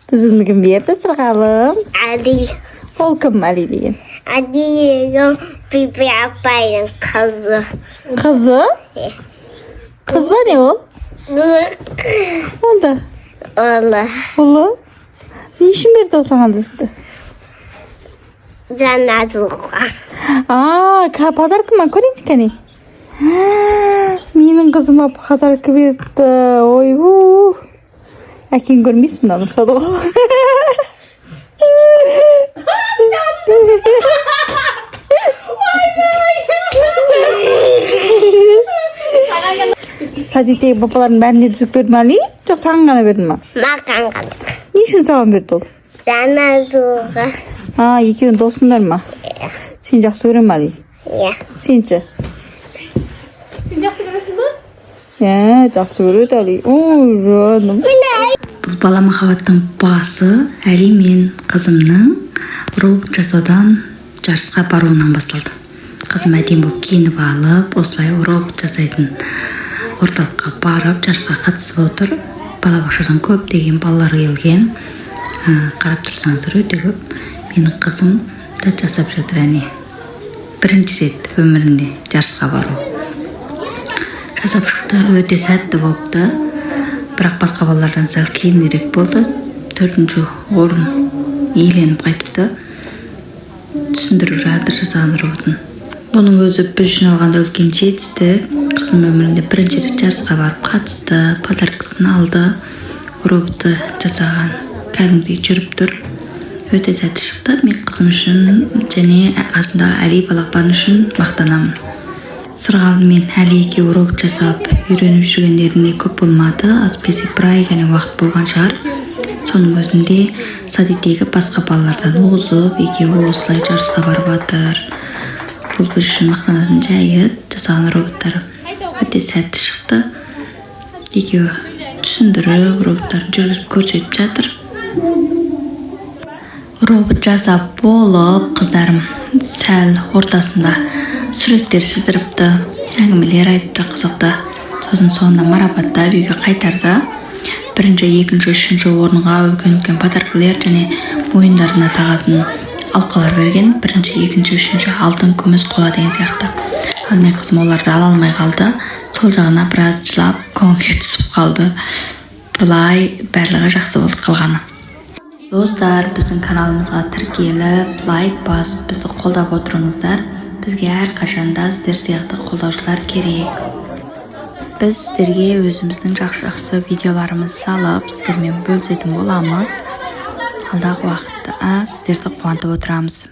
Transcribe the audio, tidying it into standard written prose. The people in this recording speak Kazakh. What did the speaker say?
Тізімді кім берді сырғалым? Али. Ол кім Али деген? Алиның Биби апайның қызы. Қызы? Қыз ба не ол? Онда? Олы. Ұлы? Не үшін берді ол саған жүзді? Жаңа жылға. Подарка ма? Көрейінші кәне? Менің қызыма подарка берді. Ой-у. Әкең көрмейсің оны сұрды ғой. Садиктегі папалардың бәріне түсіп берді ма Али? Жоқ, саған ғана берді ма? Маған ғана. Не үшін саған берді ол? Жаңа жылға. Екеуің досыңдар ма? Сен жақсы көрем ма Али? Иә. Сенші? Сен жақсы көресің бе? Жақсы көреді Али. Ой, жаным. Бұл бала махаббаттың басы Али мен қызымның робот жасаудан жарысқа баруынан басталды. Қызым әдемі болып киініп алып, осылай робот жасайтын орталыққа барып, жарысқа қатысып отыр. Балабақшадан көптеген балалар келген. Қарап тұрсаңыздар өте көп. Менің қызым да жасап жатыр әне. Бірінші рет өмірінде жарысқа бару. Жасап шықты, өте сәтті болыпты. Бірақ басқа балалардан сәл кейінірек болды. 4-ші орын иеленіп қайтыпты. Түсіндіріп жатыр жасаған роботын. Бұның өзі біз үшін алғанда үлкен жетістік. Қызым өмірінде бірінші рет жарысқа барып қатысты, подаркасын алды. Роботты жасаған кәдімгідей жүріп тұр. Өте сәтті шықты. Мен қызым үшін және қасындағы Али балапан үшін мақтанамын. Сырғалым мен Али екеуі робот жасап үйреніп жүргендеріне көп болмады. Әсіресе бір ай ғана уақыт болған шығар. Соның өзінде садиктегі басқа балалардан озып, екеуі осылай жарысқа барып жатыр. Бұл біз үшін мақтанатын жайы. Жасаған роботтары өте сәтті шықты. Екеуі түсіндіріп, роботтарын жүргізіп көрсетіп жатыр. Робот жасап болып, қыздарым сәл ортасында суреттер сыздырыпты, әңгімелер айтыпты қызықты. Сосын соңында марапаттап үйге қайтарды. 1-ші, 2-ші, 3-ші орынға үлкен подаркалар және мойындарына тағатын алқалар берген. 1-ші, 2-ші, 3-ші алтын, күміс, қола деген сияқты. Ал мен қызым оларды ала алмай қалды. Сол жағына біраз жылап, көңілге түсіп қалды. Бұлай барлығы жақсы болды қалғаны. Достар, біздің каналымызға тіркеліп, лайк басып, бізді қолдап отырыңыздар. Бізге әрқашанда сіздер сияқты қолдаушылар керек. Біз сіздерге өзіміздің жақсы видеоларымыз салып, сіздермен бөлісетін боламыз. Алдағы уақытта сіздерді қуантып отырамыз.